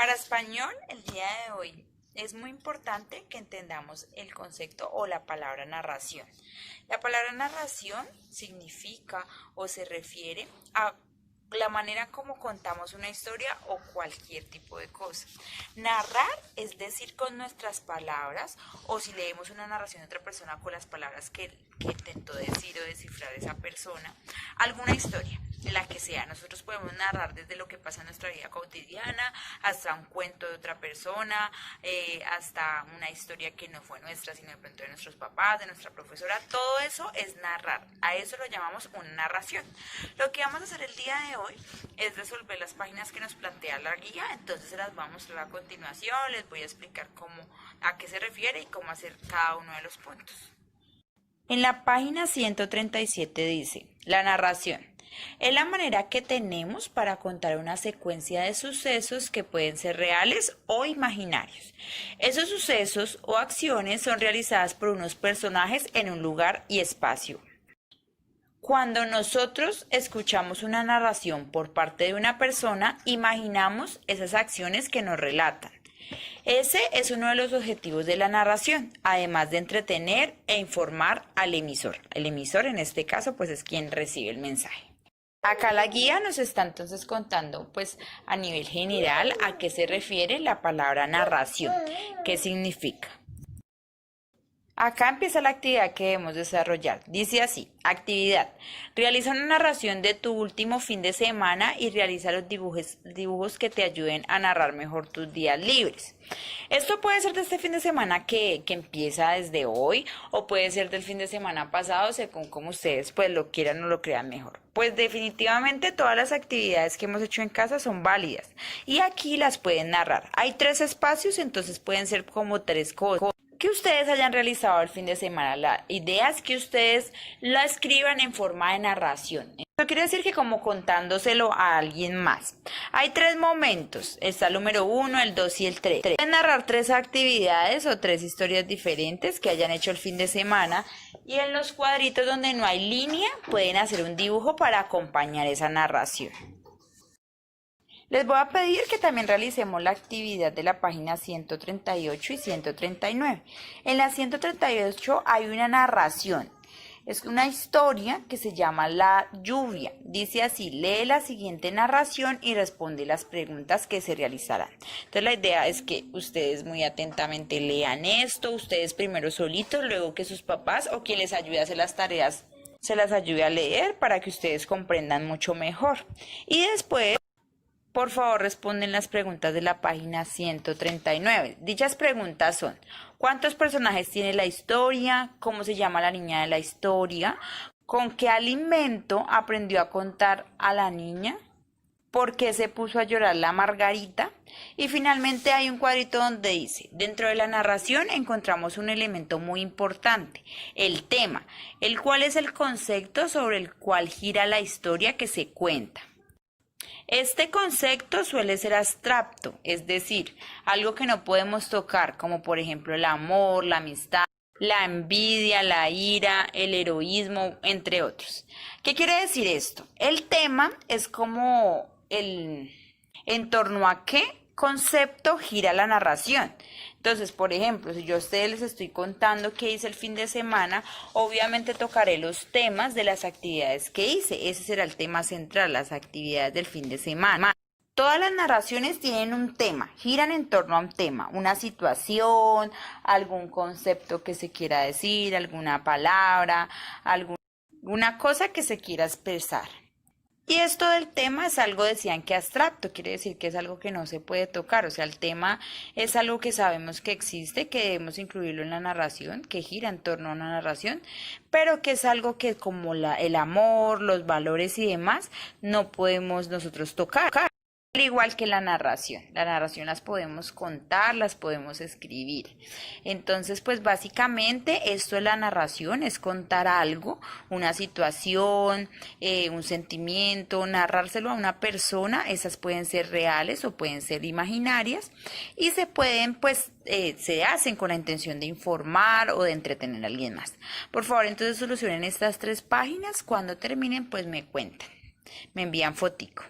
Para español, el día de hoy es muy importante que entendamos el concepto o la palabra narración. La palabra narración significa o se refiere a la manera como contamos una historia o cualquier tipo de cosa. Narrar es decir con nuestras palabras, o si leemos una narración de otra persona con las palabras que intentó decir o descifrar esa persona, alguna historia, la que sea. Nosotros podemos narrar desde lo que pasa en nuestra vida cotidiana hasta un cuento de otra persona, hasta una historia que no fue nuestra, sino de pronto de nuestros papás, de nuestra profesora. Todo eso es narrar. A eso lo llamamos una narración. Lo que vamos a hacer el día de hoy es resolver las páginas que nos plantea la guía. Entonces se las voy a mostrar a continuación. Les voy a explicar a qué se refiere y cómo hacer cada uno de los puntos. En la página 137 dice: la narración es la manera que tenemos para contar una secuencia de sucesos que pueden ser reales o imaginarios. Esos sucesos o acciones son realizadas por unos personajes en un lugar y espacio. Cuando nosotros escuchamos una narración por parte de una persona, imaginamos esas acciones que nos relatan. Ese es uno de los objetivos de la narración, además de entretener e informar al emisor. El emisor en este caso pues es quien recibe el mensaje. Acá la guía nos está entonces contando pues a nivel general a qué se refiere la palabra narración, qué significa. Acá empieza la actividad que debemos desarrollar. Dice así: actividad. Realiza una narración de tu último fin de semana y realiza los dibujos que te ayuden a narrar mejor tus días libres. Esto puede ser de este fin de semana que empieza desde hoy, o puede ser del fin de semana pasado, según como ustedes pues lo quieran o lo crean mejor. Pues definitivamente todas las actividades que hemos hecho en casa son válidas y aquí las pueden narrar. Hay 3 espacios, entonces pueden ser como 3 cosas que ustedes hayan realizado el fin de semana. La idea es que ustedes la escriban en forma de narración. Eso quiere decir que como contándoselo a alguien más. Hay 3 momentos. Está el número 1, el 2 y el 3. Pueden narrar 3 actividades o 3 historias diferentes que hayan hecho el fin de semana. Y en los cuadritos donde no hay línea pueden hacer un dibujo para acompañar esa narración. Les voy a pedir que también realicemos la actividad de la página 138 y 139. En la 138 hay una narración. Es una historia que se llama La lluvia. Dice así: lee la siguiente narración y responde las preguntas que se realizarán. Entonces la idea es que ustedes muy atentamente lean esto, ustedes primero solitos, luego que sus papás o quien les ayude a hacer las tareas se las ayude a leer para que ustedes comprendan mucho mejor. Y después, por favor, responden las preguntas de la página 139. Dichas preguntas son: ¿cuántos personajes tiene la historia? ¿Cómo se llama la niña de la historia? ¿Con qué alimento aprendió a contar a la niña? ¿Por qué se puso a llorar la Margarita? Y finalmente hay un cuadrito donde dice: dentro de la narración encontramos un elemento muy importante, el tema, el cual es el concepto sobre el cual gira la historia que se cuenta. Este concepto suele ser abstracto, es decir, algo que no podemos tocar, como por ejemplo el amor, la amistad, la envidia, la ira, el heroísmo, entre otros. ¿Qué quiere decir esto? El tema es como en torno a qué concepto gira la narración. Entonces, por ejemplo, si yo a ustedes les estoy contando qué hice el fin de semana, obviamente tocaré los temas de las actividades que hice. Ese será el tema central, las actividades del fin de semana. Todas las narraciones tienen un tema, giran en torno a un tema, una situación, algún concepto que se quiera decir, alguna palabra, alguna cosa que se quiera expresar. Y esto del tema es algo, decían que abstracto, quiere decir que es algo que no se puede tocar, o sea, el tema es algo que sabemos que existe, que debemos incluirlo en la narración, que gira en torno a una narración, pero que es algo que como el amor, los valores y demás, no podemos nosotros tocar. Al igual que la narración las podemos contar, las podemos escribir. Entonces, pues básicamente esto de la narración es contar algo, una situación, un sentimiento, narrárselo a una persona. Esas pueden ser reales o pueden ser imaginarias y se pueden, pues, se hacen con la intención de informar o de entretener a alguien más. Por favor, entonces solucionen estas 3 páginas. Cuando terminen, pues me cuentan, me envían fotico.